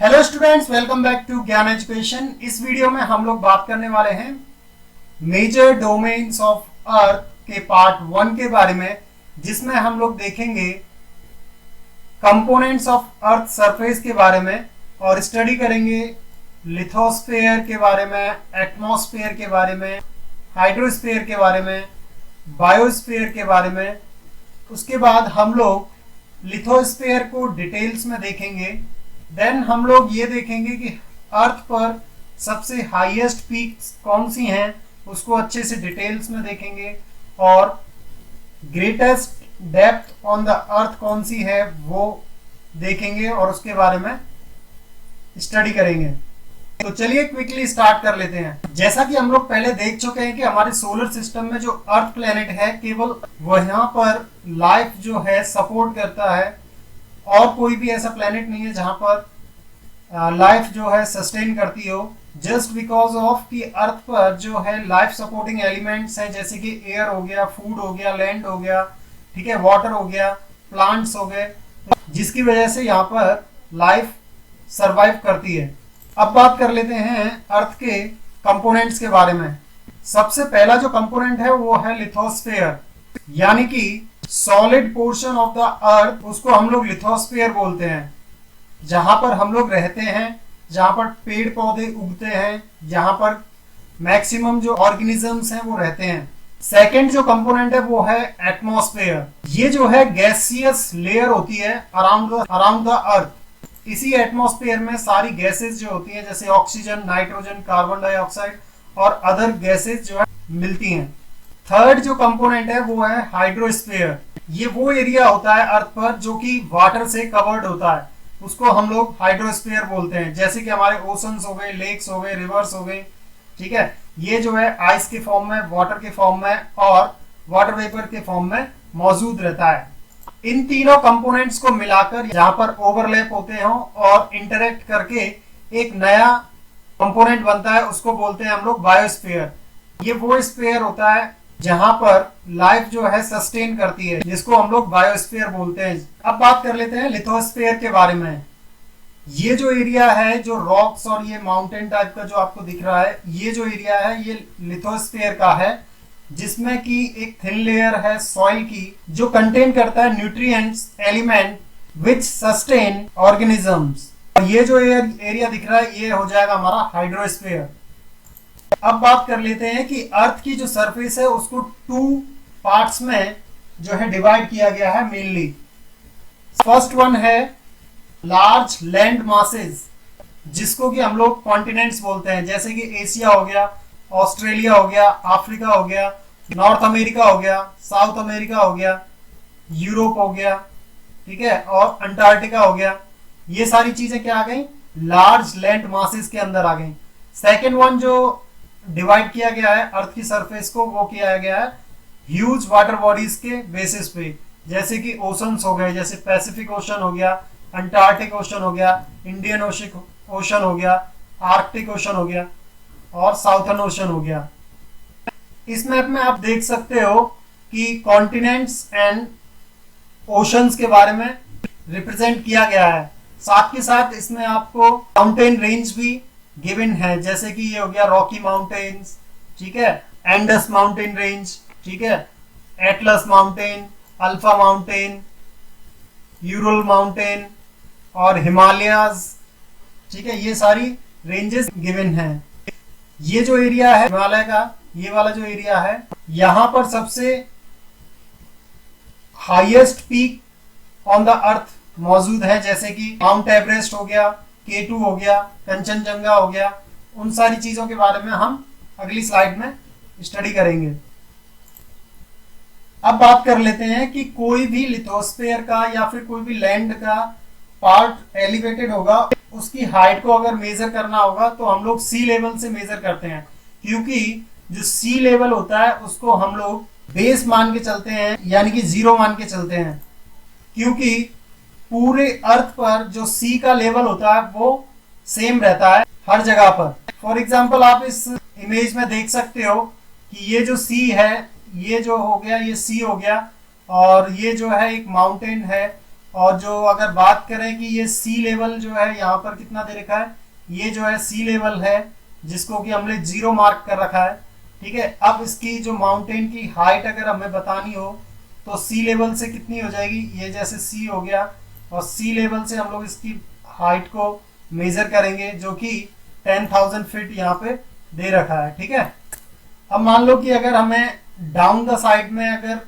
Hello students, welcome back to Gyan education. इस video में हम लोग बात करने वाले हैं मेजर डोमेन्स ऑफ अर्थ के पार्ट 1 के बारे में, जिसमें हम लोग देखेंगे कंपोनेंट्स ऑफ अर्थ सरफेस के बारे में और स्टडी करेंगे लिथोस्फेयर के बारे में, एटमॉस्फेयर के बारे में, हाइड्रोस्फेयर के बारे में, बायोस्फेयर के बारे में। उसके बाद हम लोग लिथोस्फेयर को डिटेल्स में देखेंगे। देन हम लोग ये देखेंगे कि अर्थ पर सबसे हाईएस्ट पीक्स कौन सी हैं, उसको अच्छे से डिटेल्स में देखेंगे। और greatest depth on the earth कौन सी है वो देखेंगे और उसके बारे में स्टडी करेंगे। तो चलिए क्विकली स्टार्ट कर लेते हैं। जैसा कि हम लोग पहले देख चुके हैं कि हमारे सोलर सिस्टम में जो अर्थ प्लेनेट है, केवल वहां पर लाइफ जो है सपोर्ट करता है, और कोई भी ऐसा प्लेनेट नहीं है जहां पर लाइफ जो है सस्टेन करती हो। जस्ट बिकॉज ऑफ कि अर्थ पर जो है लाइफ सपोर्टिंग एलिमेंट्स हैं, जैसे कि एयर हो गया, फूड हो गया, लैंड हो गया, ठीक है, वाटर हो गया, प्लांट्स हो गए, जिसकी वजह से यहाँ पर लाइफ सरवाइव करती है। अब बात कर लेते हैं अर्थ के कंपोनेंट्स के बारे में। सबसे पहला जो कंपोनेंट है वो है लिथोस्फेयर, यानी कि solid portion of the earth, उसको हम लोग लिथोस्फेयर बोलते हैं। जहां पर हम लोग रहते हैं, जहां पर पेड़ पौधे उगते हैं, जहां पर मैक्सिमम जो ऑर्गेनिजम्स हैं वो रहते हैं। सेकंड जो कंपोनेंट है वो है एटमॉस्फेयर। ये जो है गैसियस लेयर होती है अराउंड द अर्थ। इसी एटमॉस्फेयर में सारी गैसेस जो होती हैं, जैसे ऑक्सीजन, नाइट्रोजन, कार्बन डाइऑक्साइड और अदर गैसेस जो है मिलती हैं। थर्ड जो कंपोनेंट है वो है हाइड्रोस्फीयर। ये वो एरिया होता है अर्थ पर जो कि वाटर से कवर्ड होता है, उसको हम लोग हाइड्रोस्फीयर बोलते हैं। जैसे कि हमारे ओशंस हो गए, लेक्स हो गए, रिवर्स हो गए, ठीक है। ये जो है आइस के फॉर्म में, वाटर के फॉर्म में और वाटर वेपर के फॉर्म में मौजूद रहता है। इन तीनों कंपोनेंट्स को मिलाकर जहां पर ओवरलैप होते हो और इंटरेक्ट करके एक नया कंपोनेंट बनता है, उसको बोलते हैं हम लोग बायोस्फीयर। ये वो स्फीयर होता है जहां पर लाइफ जो है सस्टेन करती है, जिसको हम लोग बायोस्फीयर बोलते हैं। अब बात कर लेते हैं लिथोस्फीयर के बारे में। ये जो एरिया है, जो रॉक्स और ये माउंटेन टाइप का जो आपको दिख रहा है, ये जो एरिया है ये लिथोस्फीयर का है, जिसमें कि एक थिन लेयर है सॉइल की, जो कंटेन करता है nutrients, element which sustain organisms. और ये जो एरिया दिख रहा है ये हो जाएगा हमारा हाइड्रोस्फीयर। अब बात कर लेते हैं कि अर्थ की जो सरफेस है उसको 2 पार्ट्स में जो है डिवाइड किया गया है मेनली। फर्स्ट वन है लार्ज लैंड मासेस, जिसको कि हम लोग कॉन्टिनेंट्स बोलते हैं, जैसे कि एशिया हो गया, ऑस्ट्रेलिया हो गया, अफ्रीका हो गया, नॉर्थ अमेरिका हो गया, साउथ अमेरिका हो गया, यूरोप हो गया, ठीक है, और अंटार्कटिका हो गया। ये सारी चीजें क्या आ गई, लार्ज लैंड मासेस के अंदर आ गई। सेकेंड वन जो डिवाइड किया गया है अर्थ की सरफेस को, वो किया गया है ह्यूज वाटर बॉडीज के बेसिस पे, जैसे कि ओशंस हो गए, जैसे पैसिफिक ओशन हो गया, अंटार्कटिक ओशन हो गया, इंडियन ओशन हो गया, आर्कटिक ओशन हो गया और साउथर्न ओशन हो गया। इस मैप में आप देख सकते हो कि कॉन्टिनेंट्स एंड ओशंस के बारे में रिप्रेजेंट किया गया है। साथ के साथ इसमें आपको माउंटेन रेंज भी गिवन है, जैसे कि ये हो गया रॉकी माउंटेन्स, ठीक है, एंडस माउंटेन रेंज, ठीक है, Atlas mountain, Alpha mountain, Ural mountain और हिमालयाज, ठीक है, ये सारी रेंजेस गिवन हैं। ये जो एरिया है हिमालय का, ये वाला जो एरिया है, यहां पर सबसे highest peak on the earth मौजूद है, जैसे कि माउंट एवरेस्ट हो गया, K2 हो गया, कंचनजंगा हो गया। उन सारी चीजों के बारे में हम अगली स्लाइड में स्टडी करेंगे। अब बात कर लेते हैं कि कोई भी लिथोस्फीयर का या फिर कोई भी लैंड का पार्ट एलिवेटेड होगा, उसकी हाइट को अगर मेजर करना होगा तो हम लोग सी लेवल से मेजर करते हैं, क्योंकि जो सी लेवल होता है उसको हम लोग बेस मान के चलते हैं, यानी कि 0 मान के चलते हैं, क्योंकि पूरे अर्थ पर जो सी का लेवल होता है वो सेम रहता है हर जगह पर। फॉर एग्जाम्पल आप इस इमेज में देख सकते हो कि ये जो सी है, ये जो हो गया, ये सी हो गया, और ये जो है एक माउंटेन है और जो अगर बात करें कि ये सी लेवल जो है यहाँ पर कितना दे रखा है, ये जो है सी लेवल है जिसको कि हमने 0 मार्क कर रखा है। ठीक है, अब इसकी जो माउंटेन की हाइट अगर हमें बतानी हो तो सी लेवल से कितनी हो जाएगी, ये जैसे सी हो गया और सी लेवल से हम लोग इसकी हाइट को मेजर करेंगे जो कि 10,000 फीट यहाँ पे दे रखा है। ठीक है, अब मान लो कि अगर हमें डाउन द साइड में अगर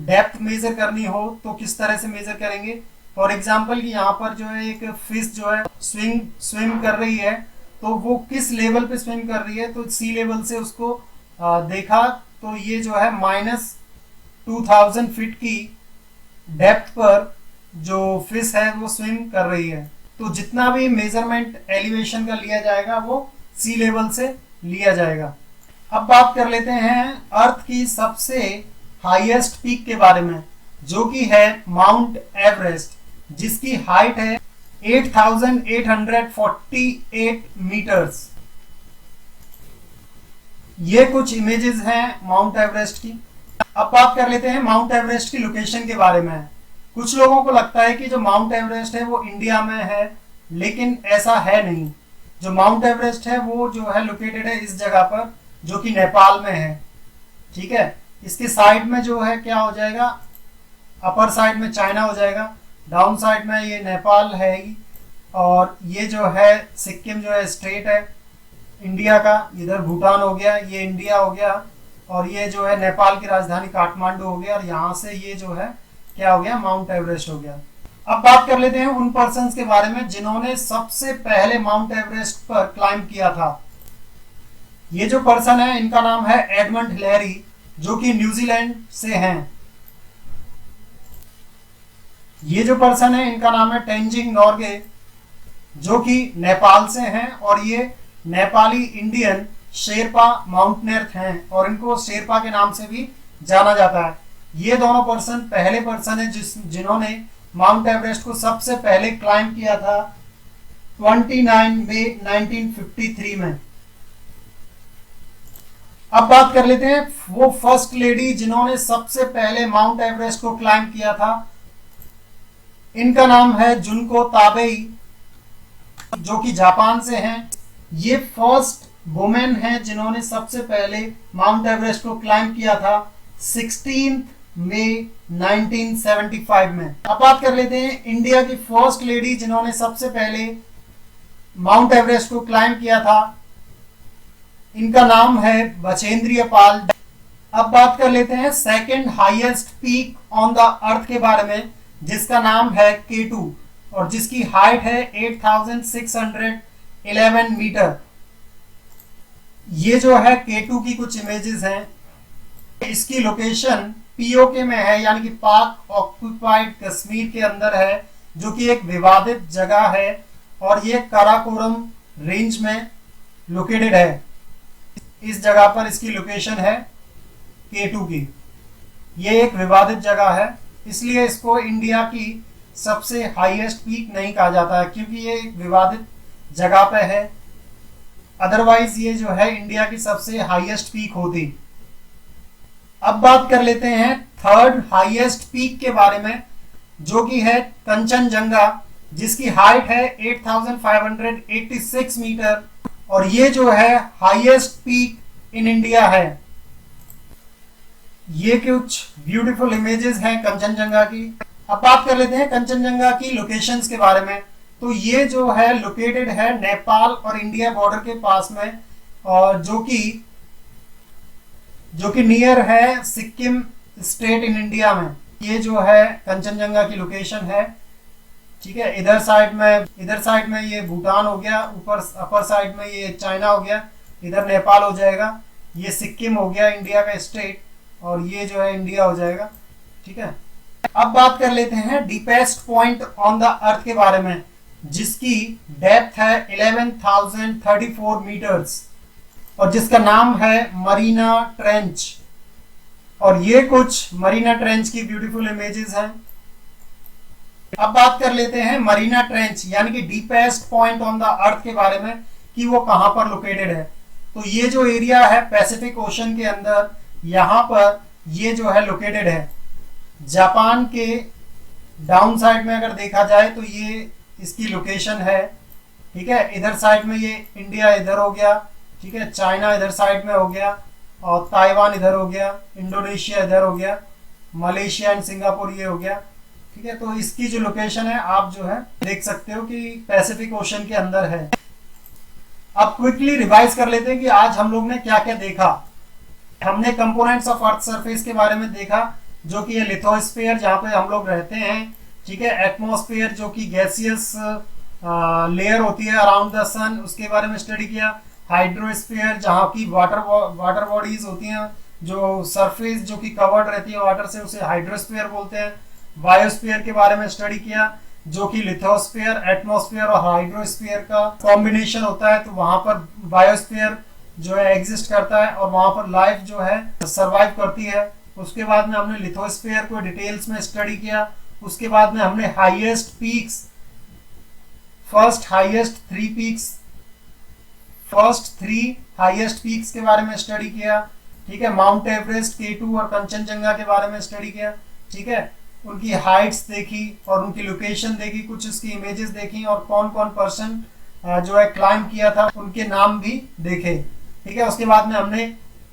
डेप्थ मेजर करनी हो तो किस तरह से मेजर करेंगे। फॉर एग्जाम्पल कि यहाँ पर जो है एक फिश जो है स्विम कर रही है, तो वो किस लेवल पे स्विम कर रही है, तो सी लेवल से उसको देखा तो ये जो है -2000 फीट की डेप्थ पर जो फिश है वो स्विम कर रही है। तो जितना भी मेजरमेंट एलिवेशन का लिया जाएगा वो सी लेवल से लिया जाएगा। अब बात कर लेते हैं अर्थ की सबसे हाईएस्ट पीक के बारे में, जो कि है माउंट एवरेस्ट, जिसकी हाइट है 8,848 मीटर्स। ये कुछ इमेजेस हैं माउंट एवरेस्ट की। अब बात कर लेते हैं माउंट एवरेस्ट की लोकेशन के बारे में। कुछ लोगों को लगता है कि जो माउंट एवरेस्ट है वो इंडिया में है, लेकिन ऐसा है नहीं। जो माउंट एवरेस्ट है वो जो है लोकेटेड है इस जगह पर जो कि नेपाल में है। ठीक है, इसके साइड में जो है क्या हो जाएगा, अपर साइड में चाइना हो जाएगा, डाउन साइड में ये नेपाल है, और ये जो है सिक्किम जो है स्टेट है इंडिया का, इधर भूटान हो गया, ये इंडिया हो गया, और ये जो है नेपाल की राजधानी काठमांडू हो गया, और यहाँ से ये जो है क्या हो गया, माउंट एवरेस्ट हो गया। अब बात कर लेते हैं उन पर्सन्स के बारे में जिन्होंने सबसे पहले माउंट एवरेस्ट पर क्लाइंब किया था। ये जो पर्सन है इनका नाम है एडमंड हिलेरी, जो कि न्यूजीलैंड से हैं। ये जो पर्सन है इनका नाम है टेंजिंग नोर्गे, जो कि नेपाल से हैं, और ये नेपाली इंडियन शेरपा माउंटेनियर हैं और इनको शेरपा के नाम से भी जाना जाता है। ये दोनों पर्सन पहले पर्सन है जिन्होंने माउंट एवरेस्ट को सबसे पहले क्लाइंब किया था 29 मई 1953 में। अब बात कर लेते हैं वो फर्स्ट लेडी जिन्होंने सबसे पहले माउंट एवरेस्ट को क्लाइंब किया था। इनका नाम है जुनको ताबेई, जो कि जापान से हैं। ये फर्स्ट वुमेन है जिन्होंने सबसे पहले माउंट एवरेस्ट को क्लाइंब किया था 16 मई 1975 में। अब बात कर लेते हैं इंडिया की फर्स्ट लेडी जिन्होंने सबसे पहले माउंट एवरेस्ट को क्लाइंब किया था। इनका नाम है बचेंद्रिय पाल। अब बात कर लेते हैं second highest peak on the earth के बारे में, जिसका नाम है K2 और जिसकी हाइट है 8,611 मीटर। ये जो है K2 की कुछ इमेजेस हैं। इसकी लोकेशन POK में है, यानी कि पाक ऑक्युपाइड कश्मीर के अंदर है, जो कि एक विवादित जगह है, और ये काराकोरम रेंज में लोकेटेड है। इस जगह पर इसकी लोकेशन है K2 की। ये एक विवादित जगह है, इसलिए इसको इंडिया की सबसे हाईएस्ट पीक नहीं कहा जाता है, क्योंकि ये एक विवादित जगह पे है। अदरवाइज ये जो है इंडिया की सबसे हाईएस्ट पीक होती। अब बात कर लेते हैं थर्ड हाईएस्ट पीक के बारे में, जो कि है कंचनजंगा, जिसकी हाइट है 8,586 मीटर, और ये जो है हाईएस्ट पीक इन इंडिया है। ये कुछ ब्यूटीफुल इमेजेस हैं कंचनजंगा की। अब बात कर लेते हैं कंचनजंगा की लोकेशंस के बारे में। तो ये जो है लोकेटेड है नेपाल और इंडिया बॉर्डर के पास में, और जो कि नियर है सिक्किम स्टेट इन इंडिया में। ये जो है कंचनजंगा की लोकेशन है। ठीक है, इधर साइड में ये भूटान हो गया, ऊपर अपर साइड में ये चाइना हो गया, इधर नेपाल हो जाएगा, ये सिक्किम हो गया इंडिया का स्टेट, और ये जो है इंडिया हो जाएगा। ठीक है, अब बात कर लेते हैं deepest point on the earth के बारे में, जिसकी डेप्थ है 11,034 मीटर्स, और जिसका नाम है मरीना ट्रेंच। और ये कुछ मरीना ट्रेंच की ब्यूटीफुल इमेजेस हैं। अब बात कर लेते हैं मरीना ट्रेंच यानी कि deepest point on the earth के बारे में, कि वो कहां पर लोकेटेड है। तो ये जो एरिया है पैसिफिक ओशन के अंदर, यहां पर ये जो है लोकेटेड है जापान के डाउन साइड में अगर देखा जाए तो ये इसकी लोकेशन है, ठीक है। इधर साइड में ये इंडिया इधर हो गया, ठीक है, चाइना इधर साइड में हो गया, और ताइवान इधर हो गया, इंडोनेशिया इधर हो गया, मलेशिया एंड सिंगापुर ये हो गया, ठीक है। तो इसकी जो लोकेशन है आप जो है देख सकते हो कि पैसिफिक ओशन के अंदर है। अब क्विकली रिवाइज कर लेते हैं कि आज हम लोग ने क्या क्या देखा। हमने कंपोनेंट्स ऑफ अर्थ सरफेस के बारे में देखा, जो कि ये लिथोस्फीयर जहाँ पे हम लोग रहते हैं, ठीक है। एटमॉस्फेयर जो कि गैसियस लेयर होती है अराउंड द सन, उसके बारे में स्टडी किया। हाइड्रोस्फीयर जहाँ की वाटर बॉडीज होती हैं, जो सरफेस जो कि कवर्ड रहती है वाटर से, उसे हाइड्रोस्फीयर बोलते हैं। बायोस्फीयर के बारे में स्टडी किया, जो कि लिथोस्फीयर, एटमॉस्फेयर और हाइड्रोस्फीयर का कॉम्बिनेशन होता है, तो वहां पर बायोस्फीयर जो है एग्जिस्ट करता है और वहां पर लाइफ जो है सरवाइव करती है। उसके बाद में हमने लिथोस्फीयर को डिटेल्स में स्टडी किया। उसके बाद में हमने highest peaks, first three highest peaks के बारे में स्टडी किया, ठीक है। माउंट एवरेस्ट, K2 और कंचनजंगा के बारे में स्टडी किया, ठीक है। उनकी हाइट्स देखी और उनकी लोकेशन देखी, कुछ उसकी इमेजेस देखी, और कौन कौन पर्सन जो है क्लाइंब किया था उनके नाम भी देखे, ठीक है। उसके बाद में हमने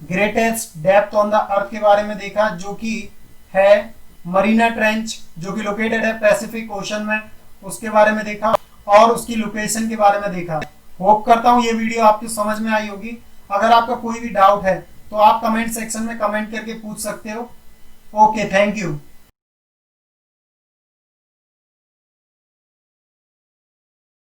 greatest depth on the earth के बारे में देखा, जो कि है मरीना ट्रेंच, जो कि लोकेटेड है पैसिफिक ओशन में, उसके बारे में देखा और उसकी लोकेशन के बारे में देखा। होप करता हूँ ये वीडियो आपको समझ में आई होगी। अगर आपका कोई भी डाउट है तो आप कमेंट सेक्शन में कमेंट करके पूछ सकते हो। Okay, thank you.